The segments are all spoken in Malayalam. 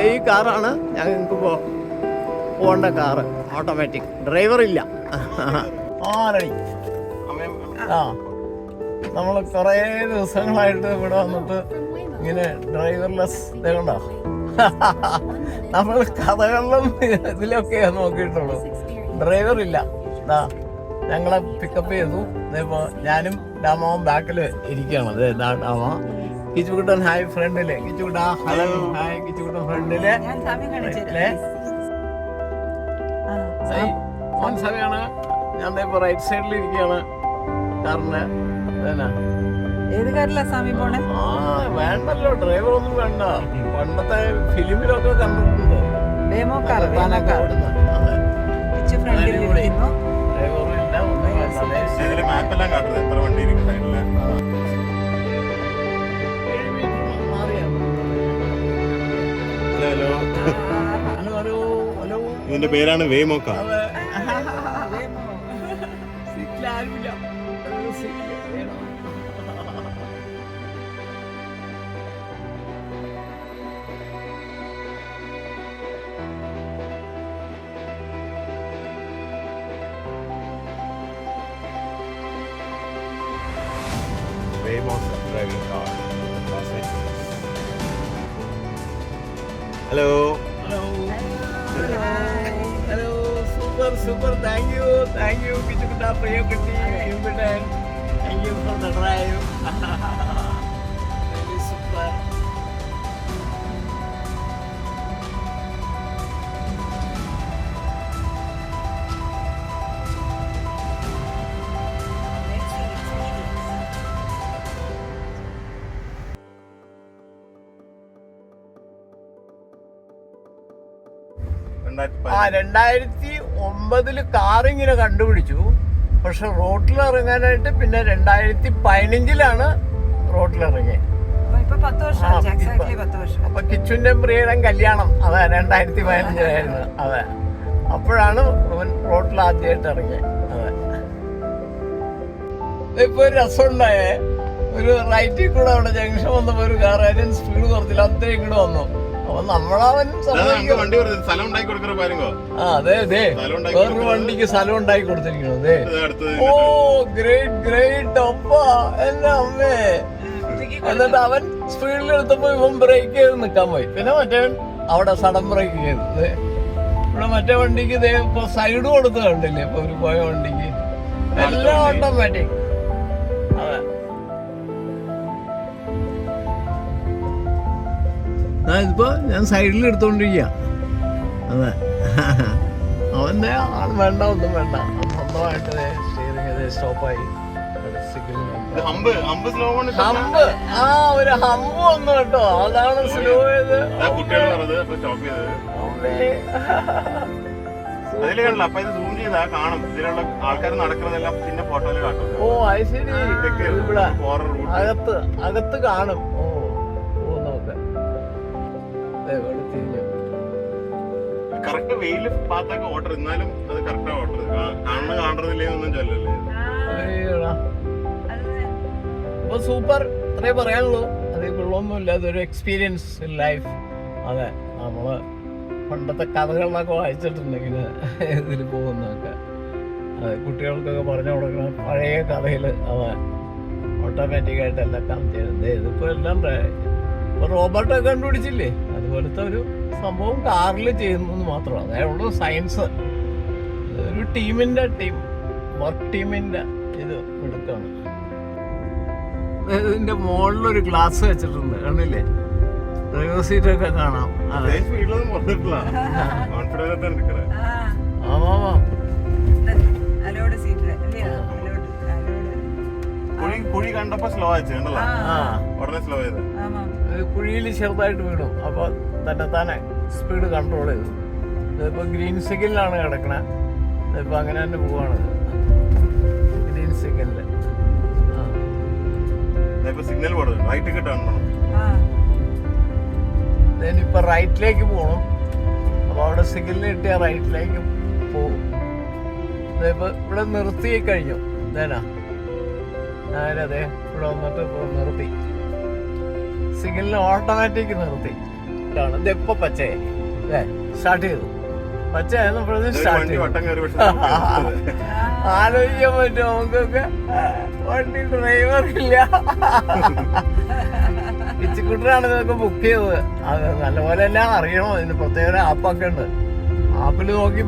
ഈ കാറാണ് ഞങ്ങൾക്ക് പോകേണ്ട കാറ്. ഓട്ടോമാറ്റിക്, ഡ്രൈവറില്ല. റെഡി. ആ, നമ്മൾ കുറേ ദിവസങ്ങളായിട്ട് ഇവിടെ വന്നിട്ട് ഇങ്ങനെ ഡ്രൈവർലെസ് ഇതുകൊണ്ടോ നമ്മൾ കഥകളിലും ഇതിലൊക്കെയാണ് നോക്കിയിട്ടുള്ളൂ. ഡ്രൈവറില്ല. ഞങ്ങളെ പിക്കപ്പ് ചെയ്തു. ഇതേപ്പോ ഞാനും ഡാമാവും ബാക്കിൽ ഇരിക്കുകയാണ്. അതെ, ഡാമ കിച്ചുകുട്ടൻ ഹായ് ഫ്രണ്ടില്. കിച്ചുകുട്ട ഹലോ ഹായ്. കിച്ചുകുട്ടൻ ഫ്രണ്ടില് സമയമാണ്. ഞാൻ ഇപ്പൊ റൈറ്റ് സൈഡിൽ ഇരിക്കുകയാണ് കാറിന്റെ. ഏത് കാറിലാ സ്വാമി പോണേ? വേണ്ടല്ലോ, ഡ്രൈവർ ഒന്നും വേണ്ട. പണ്ടത്തെ ഫിലിമിലൊക്കെ കണ്ടിട്ടുണ്ട്. Demo car. ഇതിന്റെ പേരാണ് വേമോക്ക. Hello hello. Super. Thank you കിച്ചുകുട്ട, പ്രിയക്കുട്ടി, ഇവിടൻ. Thank you for the drive. Very super. ആ 2009 കാറിങ്ങനെ കണ്ടുപിടിച്ചു. പക്ഷെ റോട്ടിൽ ഇറങ്ങാനായിട്ട് പിന്നെ 2015 റോട്ടിലിറങ്ങി. അപ്പൊ കിച്ചുവിന്റെ പ്രിയയുടെ കല്യാണം അതെ 2015 അതെ. അപ്പോഴാണ് റോട്ടിൽ ആദ്യമായിട്ട് ഇറങ്ങിയത്. അതെ. ഇപ്പൊ ഒരു രസമുണ്ടായേ, ഒരു റൈറ്റിൽ കൂടെ അവിടെ ജംഗ്ഷൻ വന്നപ്പോ ഒരു കാർ അതിന് സ്പീഡ് കുറച്ചില്ല, അത്രയും ഇങ്ങോട്ട് വന്നു. അപ്പൊ നമ്മളവൻ വേറൊരു വണ്ടിക്ക് സ്ഥലം ഉണ്ടാക്കി കൊടുത്തിരിക്കണത്. ഓ ഗ്രേറ്റ് അപ്പ എന്റെ അമ്മേ. എന്നിട്ട് അവൻ സ്പീഡിൽ എടുത്തപ്പോ ഇവൻ ബ്രേക്ക് ചെയ്ത് നിക്കാൻ പോയി. പിന്നെ മറ്റേ അവിടെ സഡൻ ബ്രേക്ക് ചെയ്തത്. ഇവിടെ മറ്റേ വണ്ടിക്ക് ഇതേ ഇപ്പൊ സൈഡ് കൊടുത്ത് കണ്ടില്ലേ ഇപ്പൊ ഒരു പോയ വണ്ടിക്ക്. എല്ലാം ഓട്ടോമാറ്റിക്. അതെ. ഇതിപ്പോ ഞാൻ സൈഡിൽ എടുത്തോണ്ടിരിക്കുക. അതെ. അവന്റെ ആൾ വേണ്ട, ഒന്നും വേണ്ട. സ്വന്തമായിട്ട് സ്റ്റിയറിംഗ് സ്റ്റോപ്പായി. ഒരു ഹമ്പ് വന്നു കേട്ടോ, അതാണ് സ്ലോ ചെയ്ത്. ഓ അത് ശരി, ഇവിടെ അകത്ത് കാണും. കറക്റ്റ് വെയില് പാത്തൊക്കെ ഓർഡർ, എന്നാലും അത് കറക്റ്റാ ഓർഡർ. കാണുന്നില്ലെന്നൊന്നും ചൊല്ലല്ലേ. അപ്പൊ സൂപ്പർ, അത്രേ പറയാനുള്ളൂ. അതേ കൊള്ളൊന്നുമില്ല. അതൊരു എക്സ്പീരിയൻസ് ഇൻ ലൈഫ്. അതെ, നമ്മള് പണ്ടത്തെ കഥകളിലൊക്കെ വായിച്ചിട്ടുണ്ടെങ്കിൽ ഇതിൽ പോകുന്നതൊക്കെ. അതെ, കുട്ടികൾക്കൊക്കെ പറഞ്ഞു കൊടുക്കണം പഴയ കഥയിൽ. അതെ, ഓട്ടോമാറ്റിക്കായിട്ട് എല്ലാം കം ചെയ്യുന്നത്. ഇതിപ്പോ എല്ലാം ഇപ്പൊ റോബോട്ടൊക്കെ കണ്ടുപിടിച്ചില്ലേ, അതുപോലത്തെ ഒരു സംഭവം കാറിൽ ചെയ്യുന്നത് മാത്രം. അതേ ഉള്ളൂ സയൻസ്. ഒരു വർക്ക് ടീമിന്റെ ഇത് എടുക്കാണ്. ഇതിന്റെ മുകളിലൊരു ഗ്ലാസ് വെച്ചിട്ടുണ്ട്, കണ്ടില്ലേ? ഡ്രൈവർ സീറ്റൊക്കെ കാണാം. കുഴി കണ്ടപ്പോ സ്ലോ കുഴിയിൽ ചെറുതായിട്ട് വീണു. അപ്പൊ തന്നെ സ്പീഡ് കൺട്രോൾ ചെയ്തു. ഇതിപ്പോ ഗ്രീൻ സിഗ്നലാണ് കിടക്കണേ. ഇതിപ്പോ അങ്ങനെ തന്നെ പോവാണ്. ഗ്രീൻ സിഗ്നല് ഇപ്പൊ റൈറ്റിലേക്ക് പോകണം. അപ്പൊ അവിടെ സിഗ്നൽ കിട്ടിയ റൈറ്റിലേക്ക് പോകും. ഇതിപ്പോ ഇവിടെ നിർത്തി കഴിഞ്ഞു. ഇതേനാ ഞാനതെ ഇവിടെ വന്നിട്ട് നിർത്തി. സിഗ്നൽ ഓട്ടോമാറ്റിക് നിർത്തി. ഇട്ടാണ് ഇത് ഇപ്പൊ പച്ചയായി സ്റ്റാർട്ട് ചെയ്തു. പച്ചയായപ്പോഴത്തേക്കും ഇതൊരു സ്റ്റാർട്ട് വണ്ടി ചെയ്തു. വട്ടം കയറി പക്ഷെ ആലോചിക്കാൻ പറ്റും നമുക്കൊക്കെ. വണ്ടി ഡ്രൈവർ ഇല്ല. പിച്ചിക്കുട്ടനാണ് ഇതൊക്കെ ബുക്ക് ചെയ്തത്. അത് നല്ലപോലെ എല്ലാം അറിയണോ, ഇതിന് പ്രത്യേക ആപ്പൊക്കെ ഉണ്ട്. ആപ്പിൽ നോക്കി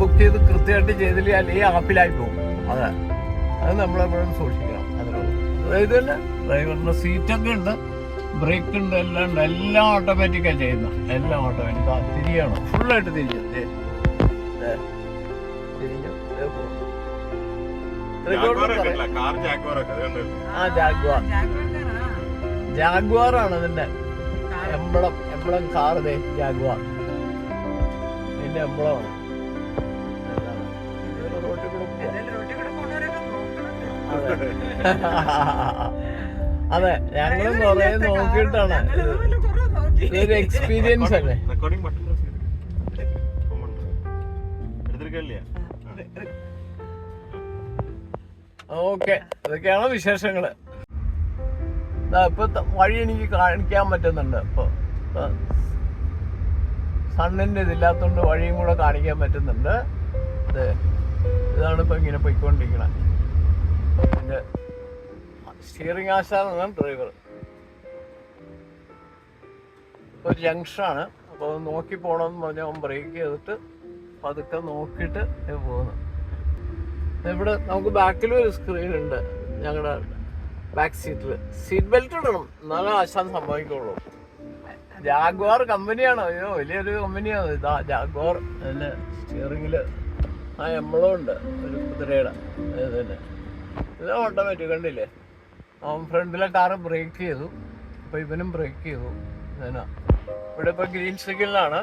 ബുക്ക് ചെയ്ത് കൃത്യമായിട്ട് ചെയ്തില്ല, അല്ലെങ്കിൽ ആപ്പിലായി പോകും. അതെ, അത് നമ്മളെപ്പോഴും സൂക്ഷിക്കണം. അതിനുള്ളൂ. ഇത് തന്നെ ഡ്രൈവറിന്റെ സീറ്റൊക്കെ ഉണ്ട്, ബ്രേക്ക് ഉണ്ട്, എല്ലാം ഉണ്ട്. എല്ലാം ഓട്ടോമാറ്റിക്കാണ് ചെയ്യുന്നത്. എല്ലാം ഓട്ടോമാറ്റിക്. തിരിയാണ്, ഫുള്ളായിട്ട് തിരിഞ്ഞു. തിരിഞ്ഞു. ആ ജാഗ്വാർ, ജാഗ്വാറാണ് ഇതിന്റെ എംബ്ലം കാർ. ഇതേ ജാഗ്വാർ ഇതിന്റെ എംബ്ലമാണ്. റോട്ടിൽ കൂടെ അതെ, ഞങ്ങളും കുറെ നോക്കിയിട്ടാണ്. ഇതൊരു എക്സ്പീരിയൻസ് അല്ലേ. ഓക്കെ, ഇതൊക്കെയാണ് വിശേഷങ്ങള്. ഇപ്പൊ വഴി എനിക്ക് കാണിക്കാൻ പറ്റുന്നുണ്ട്. ഇപ്പൊ സണ്ണിന്റെ ഇതില്ലാത്തോണ്ട് വഴിയും കൂടെ കാണിക്കാൻ പറ്റുന്നുണ്ട്. ഇതാണ് ഇപ്പൊ ഇങ്ങനെ പോയിക്കൊണ്ടിരിക്കണേ. എന്റെ സ്റ്റിയറിംഗ് ആശാനാണ് ഡ്രൈവർ. ഒരു ജംഗ്ഷനാണ്, അപ്പോൾ നോക്കി പോകണമെന്ന് പറഞ്ഞാൽ അവൻ ബ്രേക്ക് ചെയ്തിട്ട് പതുക്കെ നോക്കിയിട്ട് പോകുന്നു. ഇവിടെ നമുക്ക് ബാക്കിലും ഒരു സ്ക്രീൻ ഉണ്ട്. ഞങ്ങളുടെ ബാക്ക് സീറ്റിൽ സീറ്റ് ബെൽറ്റ് ഇടണം, എന്നാലും ആശാൻ സംഭവിക്കുള്ളൂ. ജാഗ്വാർ കമ്പനിയാണ്. അയ്യോ, വലിയൊരു കമ്പനിയാണ്. ഇതാ ജാഗ്വാർ. അതിൻ്റെ സ്റ്റിയറിങ്ങില് ആ എംബ്ലം ഉണ്ട്, ഒരു കുതിരയുടെ. തന്നെ ഇത് ഓട്ടോമാറ്റിക് കണ്ടില്ലേ. അവൻ ഫ്രണ്ടിലെ കാറ് ബ്രേക്ക് ചെയ്തു, അപ്പോൾ ഇവനും ബ്രേക്ക് ചെയ്തു. അതിനാ ഇവിടെ ഇപ്പോൾ ഗ്രീൻ സിഗ്നലാണ്.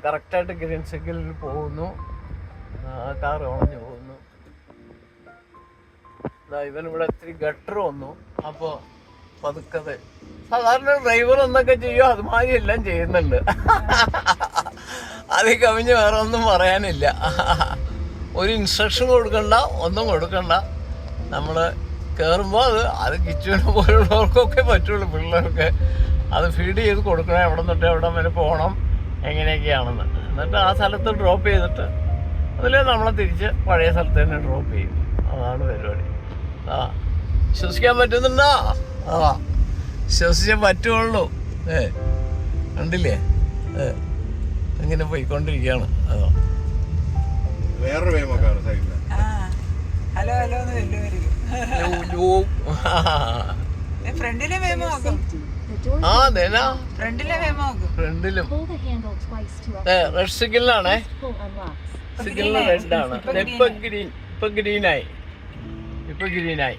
കറക്റ്റായിട്ട് ഗ്രീൻ സിഗ്നലിൽ പോകുന്നു. ആ കാർ ഉണഞ്ഞു പോകുന്നു. ഇവനിവിടെ ഇത്തിരി ഗട്ടർ വന്നു, അപ്പോൾ പതുക്കത്. സാധാരണ ഡ്രൈവർ എന്തൊക്കെ ചെയ്യുമോ അതുമാതിരി എല്ലാം ചെയ്യുന്നുണ്ട്. അതിൽ കവിഞ്ഞ് വേറെ ഒന്നും പറയാനില്ല. ഒരു ഇൻസ്ട്രക്ഷൻ കൊടുക്കണ്ട, ഒന്നും കൊടുക്കണ്ട. നമ്മൾ കയറുമ്പോൾ അത് കിച്ചുവിനെ പോലുള്ളവർക്കൊക്കെ പറ്റുള്ളൂ. പിള്ളേർക്ക് അത് ഫീഡ് ചെയ്ത് കൊടുക്കണം, എവിടെ തൊട്ട് എവിടെ വരെ പോകണം, എങ്ങനെയൊക്കെയാണെന്ന്. എന്നിട്ട് ആ സ്ഥലത്ത് ഡ്രോപ്പ് ചെയ്തിട്ട് അതിൽ നമ്മളെ തിരിച്ച് പഴയ സ്ഥലത്ത് തന്നെ ഡ്രോപ്പ് ചെയ്യും. അതാണ് പരിപാടി. ആ, വിശ്വസിക്കാൻ പറ്റുന്നുണ്ടോ? ആ, വിശ്വസിച്ചേ പറ്റുള്ളൂ. കണ്ടില്ലേ, ഇങ്ങനെ പോയിക്കൊണ്ടിരിക്കുകയാണ്. അതോ വേറൊരു വേമക്കാണ് സൈഡില്. ഹലോ ഹലോ എന്ന് വെല്ലുവരിക്കും. ഫ്രണ്ടിലെ വേമോ ആക്കും. ആ അതേനാ, ഫ്രണ്ടിലെ വേമോ ആക്കും. ഫ്രണ്ടിലും റെഡ് സിഗ്നലാണേ. സിഗ്നൽ റെഡാണ്. ഇപ്പൊ ഗ്രീൻ, ഇപ്പൊ ഗ്രീനായി. ഇപ്പൊ ഗ്രീനായി.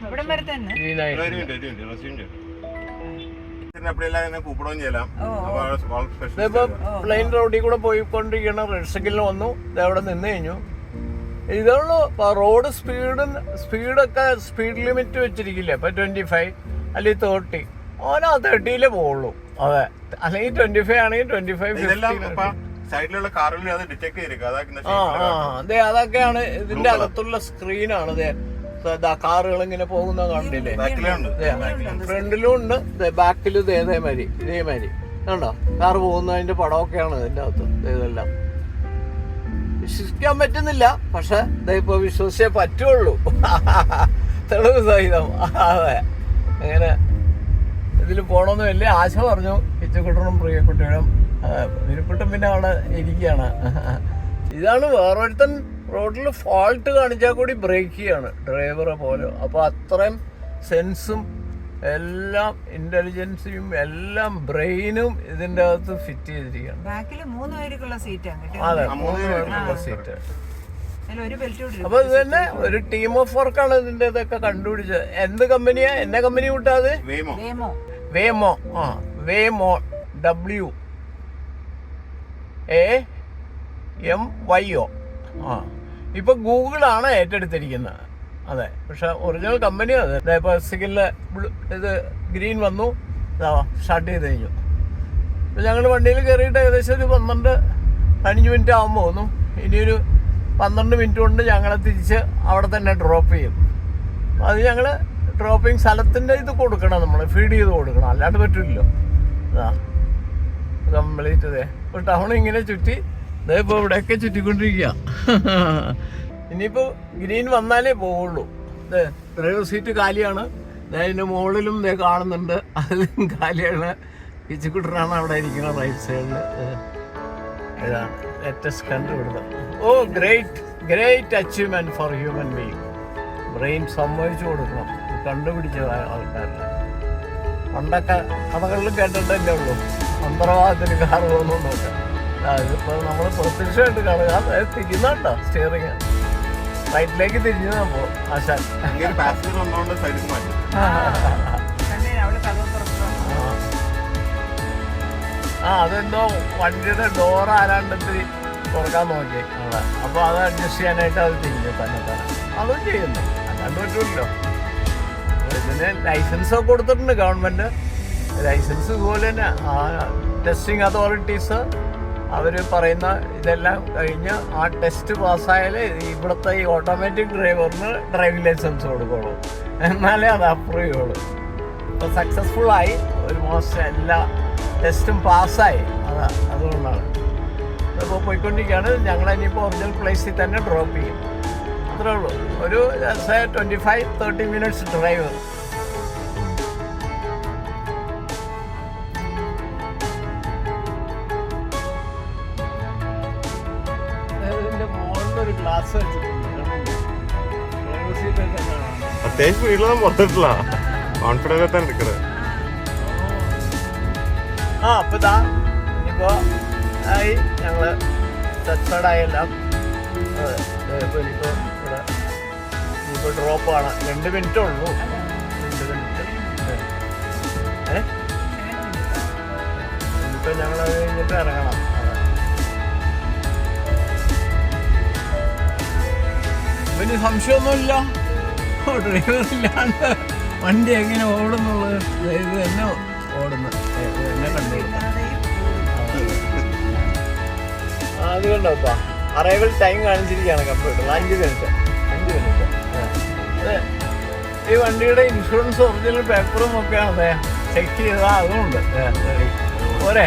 ഇവിടം വരെ തന്നെ ഗ്രീനായി. ഇതിപ്പോ പ്ലെയിൻ റോഡിൽ കൂടെ പോയിക്കൊണ്ടിരിക്കുന്ന റെഡ് സിഗ്നൽ വന്നു. ഇതവിടെ നിന്ന് കഴിഞ്ഞു. ഇതുള്ളൂ റോഡ് സ്പീഡൊക്കെ സ്പീഡ് ലിമിറ്റ് വെച്ചിരിക്കില്ലേ. ഇപ്പൊ 25 അല്ലെങ്കിൽ 30. ഓനോ 30-ലേ പോവുള്ളൂ. അതെ, അല്ലെങ്കിൽ 25 ആണെങ്കിൽ 25. സൈഡിലുള്ള കാറുകളിൽ അത് ഡിറ്റക്ട് ചെയ്തിരിക്കും. അതെ, അതൊക്കെയാണ് ഇതിന്റെ അകത്തുള്ള സ്ക്രീനാണ്. അതെ, കാറുകൾ ഇങ്ങനെ പോകുന്ന കണ്ടില്ലേ. ഫ്രണ്ടിലും ഉണ്ട്, ബാക്കിലും ഇതേമാതിരി കണ്ടോ കാറ് പോകുന്നതിന്റെ പടമൊക്കെയാണ് ഇതിന്റെ അകത്ത്. ഇതെല്ലാം വിശ്വസിക്കാൻ പറ്റുന്നില്ല, പക്ഷെ ഇപ്പൊ വിശ്വസിച്ചേ പറ്റുള്ളൂ. തെളിവ് സഹിതം. അതെ, അങ്ങനെ ഇതിൽ പോണമെന്ന് വലിയ ആശ പറഞ്ഞു. കിച്ചുകുട്ടനും പ്രിയക്കുട്ടികളും വിരുക്കുട്ടൻ പിന്നെ അവിടെ ഇരിക്കുകയാണ്. ഇതാണ് വേറൊരുത്തൻ റോഡിൽ ഫോൾട്ട് കാണിച്ചാൽ കൂടി ബ്രേക്ക് ചെയ്യാണ് ഡ്രൈവറെ പോലെ. അപ്പോൾ അത്രയും സെൻസും എല്ലാം ഇന്റലിജൻസും എല്ലാം ബ്രെയിനും ഇതിന്റെ അകത്ത് ഫിറ്റ് ചെയ്തിരിക്കുകയാണ്. ബാക്കിൽ 3 പേർക്കുള്ള സീറ്റാണ്. അതെ, 3 പേർക്കുള്ള സീറ്റ്. ഒരു ബെൽറ്റ്. അപ്പൊ ഇത് തന്നെ ഒരു ടീം ഓഫ് വർക്കാണ് ഇതിന്റെ ഇതൊക്കെ കണ്ടുപിടിച്ചത്. എന്ത് കമ്പനിയാ, എന്നെ കമ്പനി കൂട്ടാതെ വേമോ. ആ, വേമോ, WAMYO. ആ, ഇപ്പൊ ഗൂഗിളാണ് ഏറ്റെടുത്തിരിക്കുന്നത്. അതെ, പക്ഷെ ഒറിജിനൽ കമ്പനി അത്. ഇപ്പൊ സിഗ്നല് ഇത് ഗ്രീൻ വന്നു, സ്റ്റാർട്ട് ചെയ്ത് കഴിഞ്ഞു. ഇപ്പം ഞങ്ങൾ വണ്ടിയിൽ കയറിയിട്ട് ഏകദേശം ഒരു 12-15 മിനിറ്റ് ആകുമ്പോൾ തോന്നും. ഇനിയൊരു 12 മിനിറ്റ് കൊണ്ട് ഞങ്ങളെ തിരിച്ച് അവിടെ തന്നെ ഡ്രോപ്പ് ചെയ്യും. അത് ഞങ്ങൾ ഡ്രോപ്പിംഗ് സ്ഥലത്തിൻ്റെ ഇത് കൊടുക്കണം, നമ്മൾ ഫീഡ് ചെയ്ത് കൊടുക്കണം, അല്ലാണ്ട് പറ്റില്ലല്ലോ. അതാ കംപ്ലീറ്റ് ഇതേ ഇപ്പോൾ ടൗൺ ഇങ്ങനെ ചുറ്റി ഇതേ ഇപ്പോൾ ഇവിടെയൊക്കെ ചുറ്റിക്കൊണ്ടിരിക്കുക. ഇനിയിപ്പോൾ ഗ്രീൻ വന്നാലേ പോവുള്ളൂ. ഇതേ ഡ്രൈവർ സീറ്റ് കാലിയാണ്, അതിൻ്റെ മുകളിലും ഇതേ കാണുന്നുണ്ട്, അതിലും കാലിയാണ്. കിച്ചുക്കുട്ടനാണ് അവിടെ ഇരിക്കുന്നത് റൈറ്റ് സൈഡിൽ. ഇതാണ് ലേറ്റസ്റ്റ് കണ്ടുപിടുത്തം. Oh great achievement for human being. Brain സമ്മതിച്ചു കൊടുക്കണം കണ്ടുപിടിച്ച ആൾക്കാരിൽ. പണ്ടൊക്കെ കഥകളിൽ കേട്ടിട്ടല്ലേ ഉള്ളൂ മന്ത്രവാദത്തിന് കാർ പോകുന്നു നോക്കാം. ഇതിപ്പോൾ നമ്മൾ പ്രത്യക്ഷമായിട്ട് കാണുക. അത് തിരിയുന്നുണ്ടോ സ്റ്റിയറിങ് റൈറ്റിലേക്ക് തിരിഞ്ഞപ്പോ ആശാൻ പാസഞ്ചർ വന്നോണ്ട് സൈഡിൽ മാറ്റി. അതെന്തോ വണ്ടിയുടെ ഡോർ ആരാണ്ടെത്തി തുറക്കാൻ നോക്കി അവിടെ. അപ്പോൾ അത് അഡ്ജസ്റ്റ് ചെയ്യാനായിട്ട് അത് തിരിഞ്ഞു തന്നെ. അതും ചെയ്യുന്നു, അല്ലാണ്ട് പറ്റുമല്ലോ. ഇതിന് ലൈസൻസൊക്കെ കൊടുത്തിട്ടുണ്ട് ഗവൺമെൻറ്. ലൈസൻസ് ഇതുപോലെ തന്നെ ടെസ്റ്റിംഗ് അതോറിറ്റീസ് അവർ പറയുന്ന ഇതെല്ലാം കഴിഞ്ഞ് ആ ടെസ്റ്റ് പാസ്സായാൽ ഇവിടുത്തെ ഈ ഓട്ടോമാറ്റിക് ഡ്രൈവറിന് ഡ്രൈവിംഗ് ലൈസൻസ് കൊടുക്കുള്ളൂ, എന്നാലേ അത് അപ്രൂവ് ചെയ്യുള്ളൂ. ഇപ്പോൾ സക്സസ്ഫുള്ളായി ഓൾമോസ്റ്റ് എല്ലാ ടെസ്റ്റും പാസ്സായി. അതുകൊണ്ടാണ് ഇപ്പോൾ പോയിക്കൊണ്ടിരിക്കുകയാണ്. ഞങ്ങൾ ഇനിയിപ്പോൾ ഒറിജിനൽ പ്ലേസിൽ തന്നെ ഡ്രോപ്പ് ചെയ്യും, അത്രേ ഉള്ളൂ. ഒരു 25-30 മിനിറ്റ്സ് ഡ്രൈവ്. ഇതിൻ്റെ മുകളിലൊരു ഗ്ലാസ് വെച്ചിട്ടുണ്ട്, ഡ്രൈവർ സീറ്റൊക്കെ കാണാം. അത്യാവശ്യം വീട്ടിലൊന്നും പുറത്തിട്ടില്ല, കോൺഫിഡൻസ് തന്നെ എടുക്കുന്നത്. അപ്പോൾ ഇതാ ഇനിയിപ്പോൾ ആയി ഞങ്ങൾ സെറ്റഡായെല്ലാം. ഇനിയിപ്പോൾ ഇവിടെ ഇനിയിപ്പോൾ ഡ്രോപ്പാണ്. 2 മിനിറ്റേ ഉള്ളൂ. 2 മിനിറ്റ്. ഇനിയിപ്പോൾ ഞങ്ങളത് കഴിഞ്ഞിട്ട് ഇറങ്ങണം. പിന്നെ സംശയമൊന്നുമില്ല, ഡ്രൈവറില്ലാണ്ട് വണ്ടി എങ്ങനെ ഓടുന്നുള്ളത് ഇത് തന്നെ ഓടുന്നു, ഇത് തന്നെ കണ്ടുപിടുന്നു. അത് കണ്ടോപ്പാ അറൈവൽ ടൈം കാണിച്ചിരിക്കുകയാണ് കമ്പ്യൂട്ടർ. 5 മിനിറ്റ്. അതെ, ഈ വണ്ടിയുടെ ഇൻഷുറൻസ് ഒറിജിനൽ പേപ്പറും ഒക്കെയാണ് ചെക്ക് ചെയ്താൽ അതുകൊണ്ട് പോരെ.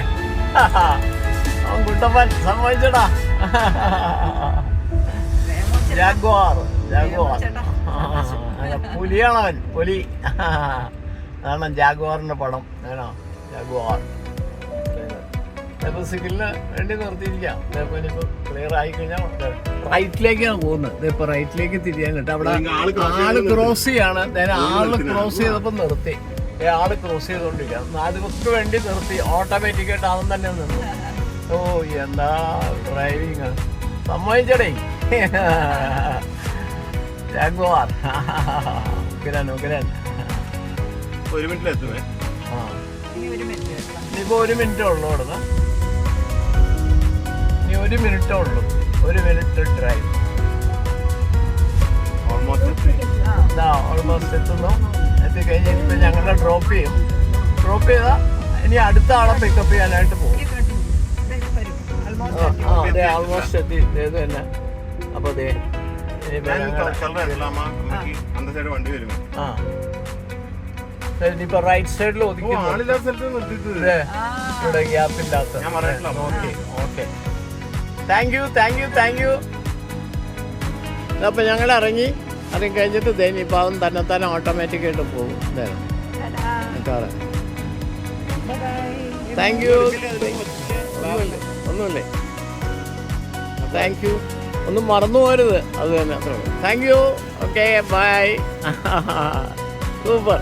അവൻ കുട്ടപ്പൻ സമ്മതിച്ചടാ. ജാഗ്വാർ പുലിയാണവൻ, പുലി. അതാണ് ജാഗ്വാറിന്റെ പടം. വേണോ ജാഗ്വാർ. സിഗ്നലിന് വേണ്ടി നിർത്തിയിരിക്കാം. ഇനിയിപ്പോൾ ക്ലിയർ ആയി കഴിഞ്ഞാൽ റൈറ്റിലേക്കാണ് പോകുന്നത്. ഇപ്പൊ റൈറ്റിലേക്ക് തിരിയാൻ കേട്ടോ. അവിടെ ആള് ക്രോസ് ചെയ്യാണ്. ആള് ക്രോസ് ചെയ്തപ്പോൾ നിർത്തി. ആള് ക്രോസ് ചെയ്തോണ്ടിരിക്കുക. അതുക്ക് വേണ്ടി നിർത്തി. ഓട്ടോമാറ്റിക്കായിട്ട് അവൻ തന്നെ നിന്നു. ഓ എന്താ ഡ്രൈവിങ്, സമ്മതിച്ചടേ. ജാഗ്വാർ ഉഗ്രൻ. 1 മിനിറ്റിലെത്തുമേ. ഇനിയിപ്പോൾ 1 മിനിറ്റേ ഉള്ളൂ അവിടുന്ന്. ഇനി 1 മിനിറ്റേ ഉള്ളൂ. 1 മിനിറ്റ് ഡ്രൈവ്. ഓൾമോസ്റ്റ് എത്തുന്നു. എത്തിക്കഴിഞ്ഞ് ഇപ്പം ഞങ്ങളെ ഡ്രോപ്പ് ചെയ്യും. ഡ്രോപ്പ് ചെയ്താൽ ഇനി അടുത്ത ആളെ പിക്കപ്പ് ചെയ്യാനായിട്ട് പോകും. അതെ, ഓൾമോസ്റ്റ് എത്തി. ഇത് തന്നെ. അപ്പോൾ അതെ ഇനിയിപ്പോ റൈറ്റ് സൈഡിൽ ഒതുക്കി ഇവിടെ ഗ്യാപ്പില്ലാത്ത. Okay, thank you. അപ്പൊ ഞങ്ങൾ ഇറങ്ങി. അത് കഴിഞ്ഞിട്ട് ഇനിയിപ്പോ അവൻ തന്നെ ഓട്ടോമാറ്റിക്കായിട്ട് പോകും. Thank you. ഒന്നുമില്ലേ. Thank you. ഒന്നും മറന്നു പോരുത്. അത് തന്നെ. Thank you. Okay, bye. Super.